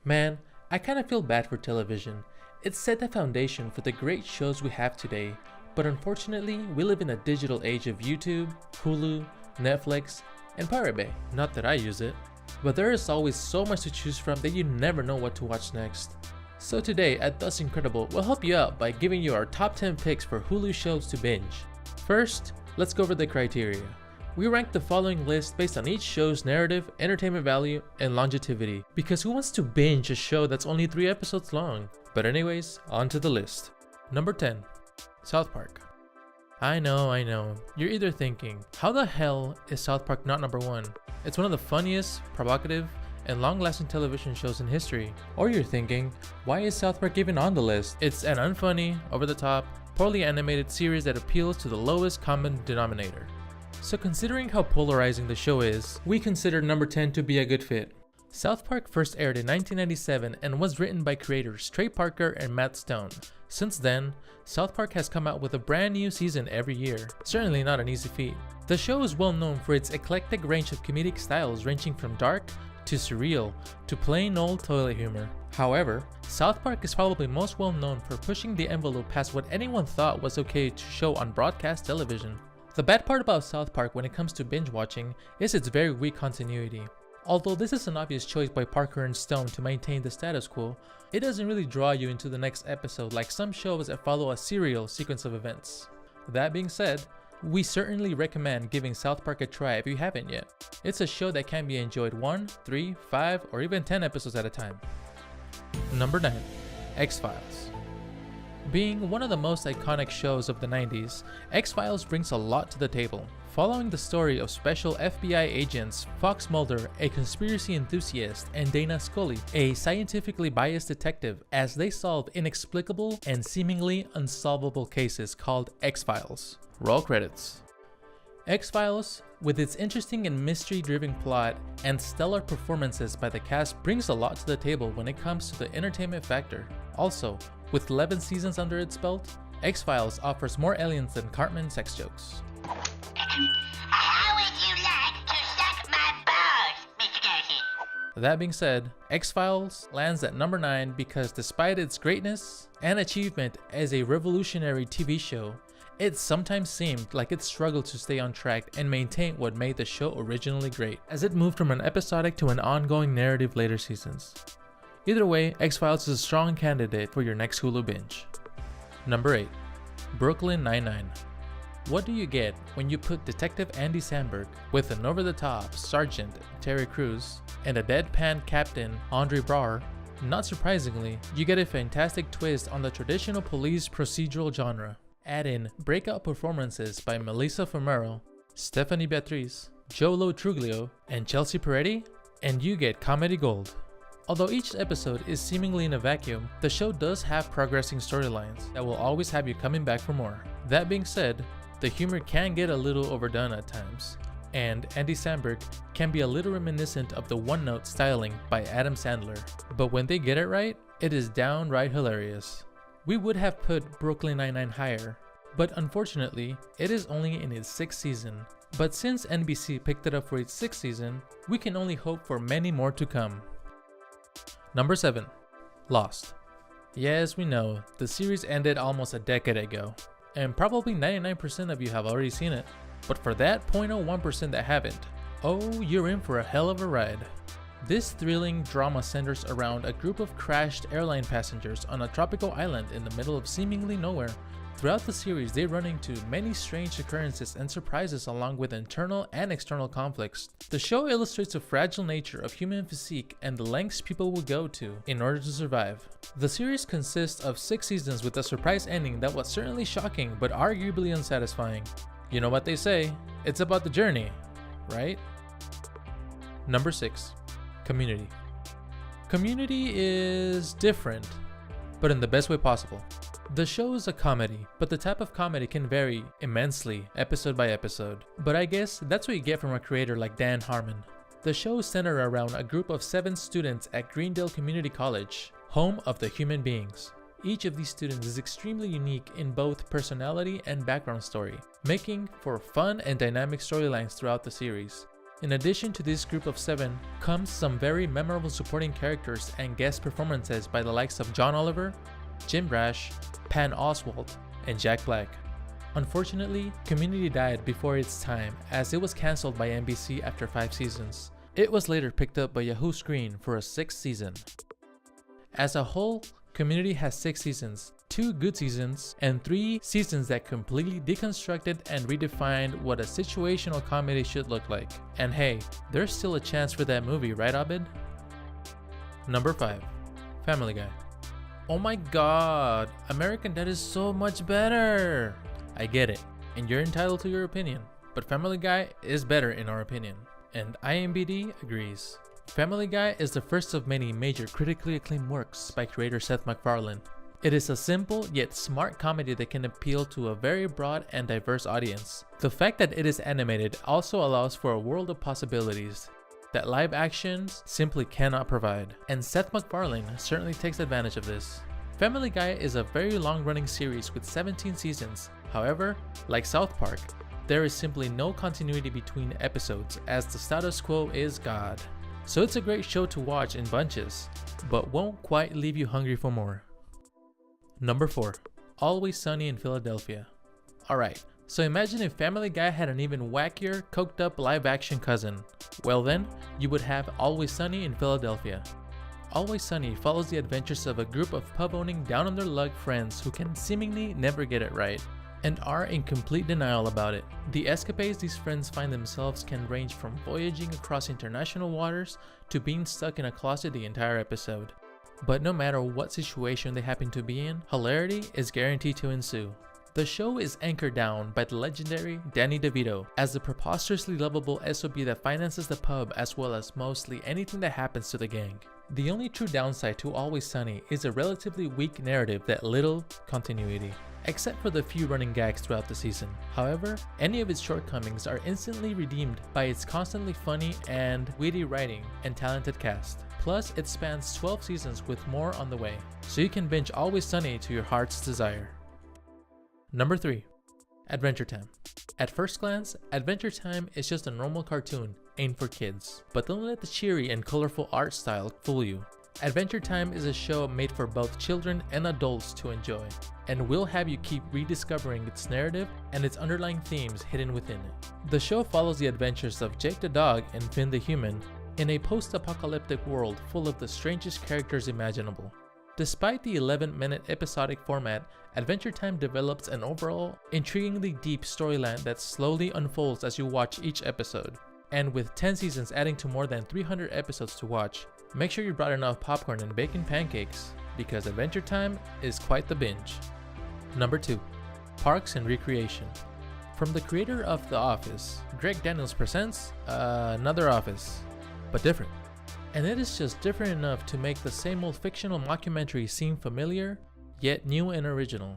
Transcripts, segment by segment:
Man, I kinda feel bad for television. It set the foundation for the great shows we have today, but unfortunately, we live in a digital age of YouTube, Hulu, Netflix, and Pirate Bay. Not that I use it, but there is always so much to choose from that you never know what to watch next. So today at Thus Incredible, we'll help you out by giving you our top 10 picks for Hulu shows to binge. First, let's go over the criteria. We rank the following list based on each show's narrative, entertainment value, and longevity, because who wants to binge a show that's only 3 episodes long? But anyways, on to the list. Number 10, South Park. I know, you're either thinking, how the hell is South Park not number 1? It's one of the funniest, provocative, and long-lasting television shows in history. Or you're thinking, why is South Park even on the list? It's an unfunny, over-the-top, poorly animated series that appeals to the lowest common denominator. So considering how polarizing the show is, we consider number 10 to be a good fit. South Park first aired in 1997 and was written by creators Trey Parker and Matt Stone. Since then, South Park has come out with a brand new season every year. Certainly not an easy feat. The show is well known for its eclectic range of comedic styles ranging from dark to surreal to plain old toilet humor. However, South Park is probably most well known for pushing the envelope past what anyone thought was okay to show on broadcast television. The bad part about South Park when it comes to binge watching is its very weak continuity. Although this is an obvious choice by Parker and Stone to maintain the status quo, it doesn't really draw you into the next episode like some shows that follow a serial sequence of events. That being said, we certainly recommend giving South Park a try if you haven't yet. It's a show that can be enjoyed 1, 3, 5, or even 10 episodes at a time. Number 9, X-Files. Being one of the most iconic shows of the 90s, X-Files brings a lot to the table. Following the story of special FBI agents Fox Mulder, a conspiracy enthusiast, and Dana Scully, a scientifically biased detective, as they solve inexplicable and seemingly unsolvable cases called X-Files. Roll credits. X-Files, with its interesting and mystery-driven plot and stellar performances by the cast, brings a lot to the table when it comes to the entertainment factor. Also, with 11 seasons under its belt, X-Files offers more aliens than Cartman sex jokes. How would you like to suck my balls, Mr. Darcy? That being said, X-Files lands at number 9 because despite its greatness and achievement as a revolutionary TV show, it sometimes seemed like it struggled to stay on track and maintain what made the show originally great, as it moved from an episodic to an ongoing narrative later seasons. Either way, X-Files is a strong candidate for your next Hulu binge. Number 8, Brooklyn Nine-Nine. What do you get when you put Detective Andy Samberg with an over-the-top Sergeant Terry Crews and a deadpan Captain Andre Braugher? Not surprisingly, you get a fantastic twist on the traditional police procedural genre. Add in breakout performances by Melissa Fumero, Stephanie Beatriz, Joe Truglio, and Chelsea Peretti, and you get comedy gold. Although each episode is seemingly in a vacuum, the show does have progressing storylines that will always have you coming back for more. That being said, the humor can get a little overdone at times, and Andy Samberg can be a little reminiscent of the one-note styling by Adam Sandler. But when they get it right, it is downright hilarious. We would have put Brooklyn Nine-Nine higher, but unfortunately, it is only in its 6th season. But since NBC picked it up for its 6th season, we can only hope for many more to come. Number 7, Lost. Yes, we know, the series ended almost a decade ago, and probably 99% of you have already seen it. But for that 0.01% that haven't, oh, you're in for a hell of a ride. This thrilling drama centers around a group of crashed airline passengers on a tropical island in the middle of seemingly nowhere. Throughout the series, they run into many strange occurrences and surprises along with internal and external conflicts. The show illustrates the fragile nature of human physique and the lengths people will go to in order to survive. The series consists of 6 seasons with a surprise ending that was certainly shocking but arguably unsatisfying. You know what they say, it's about the journey, right? Number 6, Community. Community is different, but in the best way possible. The show is a comedy, but the type of comedy can vary immensely episode by episode. But I guess that's what you get from a creator like Dan Harmon. The show is centered around a group of 7 students at Greendale Community College, home of the Human Beings. Each of these students is extremely unique in both personality and background story, making for fun and dynamic storylines throughout the series. In addition to this group of 7 comes some very memorable supporting characters and guest performances by the likes of John Oliver, Jim Rash, Pan Oswalt, and Jack Black. Unfortunately, Community died before its time as it was cancelled by NBC after 5 seasons. It was later picked up by Yahoo Screen for a 6th season. As a whole, Community has 6 seasons, 2 good seasons, and 3 seasons that completely deconstructed and redefined what a situational comedy should look like. And hey, there's still a chance for that movie, right Abed? Number 5. Family Guy. Oh my god, American Dad is so much better! I get it, and you're entitled to your opinion, but Family Guy is better in our opinion, and IMDb agrees. Family Guy is the first of many major critically acclaimed works by creator Seth MacFarlane. It is a simple yet smart comedy that can appeal to a very broad and diverse audience. The fact that it is animated also allows for a world of possibilities that live actions simply cannot provide, and Seth MacFarlane certainly takes advantage of this. Family Guy is a very long-running series with 17 seasons. However, like South Park, there is simply no continuity between episodes as the status quo is God. So it's a great show to watch in bunches, but won't quite leave you hungry for more. Number 4. Always Sunny in Philadelphia. Alright, so imagine if Family Guy had an even wackier, coked up live action cousin. Well then, you would have Always Sunny in Philadelphia. Always Sunny follows the adventures of a group of pub-owning down-on-their-luck friends who can seemingly never get it right, and are in complete denial about it. The escapades these friends find themselves can range from voyaging across international waters to being stuck in a closet the entire episode. But no matter what situation they happen to be in, hilarity is guaranteed to ensue. The show is anchored down by the legendary Danny DeVito as the preposterously lovable SOB that finances the pub as well as mostly anything that happens to the gang. The only true downside to Always Sunny is a relatively weak narrative that little continuity, except for the few running gags throughout the season. However, any of its shortcomings are instantly redeemed by its constantly funny and witty writing and talented cast. Plus, it spans 12 seasons with more on the way, so you can binge Always Sunny to your heart's desire. Number 3. Adventure Time. At first glance, Adventure Time is just a normal cartoon aimed for kids, but don't let the cheery and colorful art style fool you. Adventure Time is a show made for both children and adults to enjoy, and will have you keep rediscovering its narrative and its underlying themes hidden within it. The show follows the adventures of Jake the dog and Finn the human in a post-apocalyptic world full of the strangest characters imaginable. Despite the 11-minute episodic format, Adventure Time develops an overall, intriguingly deep storyline that slowly unfolds as you watch each episode. And with 10 seasons adding to more than 300 episodes to watch, make sure you brought enough popcorn and bacon pancakes, because Adventure Time is quite the binge. Number 2. Parks and Recreation. From the creator of The Office, Greg Daniels presents another Office, but different. And it is just different enough to make the same old fictional mockumentary seem familiar, yet new and original.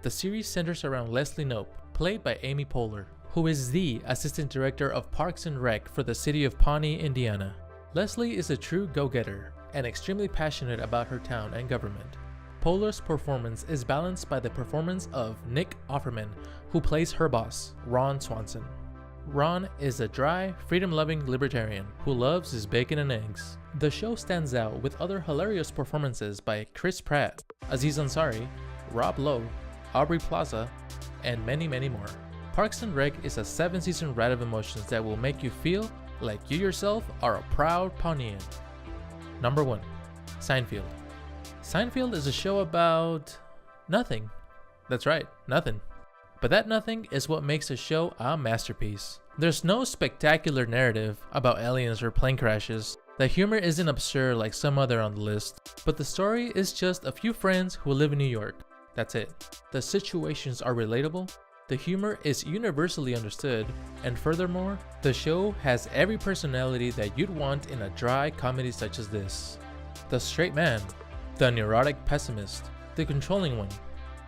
The series centers around Leslie Knope, played by Amy Poehler, who is the Assistant Director of Parks and Rec for the city of Pawnee, Indiana. Leslie is a true go-getter and extremely passionate about her town and government. Poehler's performance is balanced by the performance of Nick Offerman, who plays her boss, Ron Swanson. Ron is a dry, freedom-loving libertarian who loves his bacon and eggs. The show stands out with other hilarious performances by Chris Pratt, Aziz Ansari, Rob Lowe, Aubrey Plaza, and many, many more. Parks and Rec is a 7-season ride of emotions that will make you feel like you yourself are a proud Pawneean. Number 1. Seinfeld. Seinfeld is a show about nothing. That's right, nothing. But that nothing is what makes the show a masterpiece. There's no spectacular narrative about aliens or plane crashes. The humor isn't absurd like some other on the list, but the story is just a few friends who live in New York. That's it. The situations are relatable, the humor is universally understood, and furthermore, the show has every personality that you'd want in a dry comedy such as this. The straight man, the neurotic pessimist, the controlling one,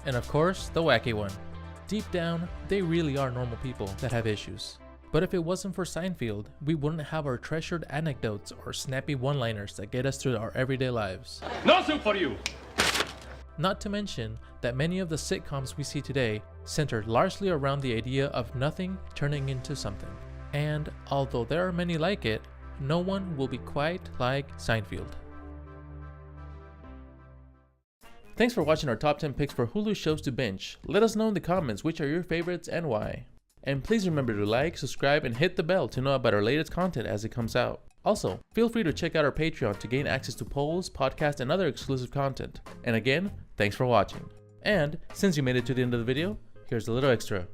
and of course, the wacky one. Deep down, they really are normal people that have issues. But if it wasn't for Seinfeld, we wouldn't have our treasured anecdotes or snappy one-liners that get us through our everyday lives. No soup for you! Not to mention that many of the sitcoms we see today center largely around the idea of nothing turning into something. And although there are many like it, no one will be quite like Seinfeld. Thanks for watching our top 10 picks for Hulu shows to binge. Let us know in the comments which are your favorites and why. And please remember to like, subscribe, and hit the bell to know about our latest content as it comes out. Also, feel free to check out our Patreon to gain access to polls, podcasts, and other exclusive content. And again, thanks for watching. And since you made it to the end of the video, here's a little extra.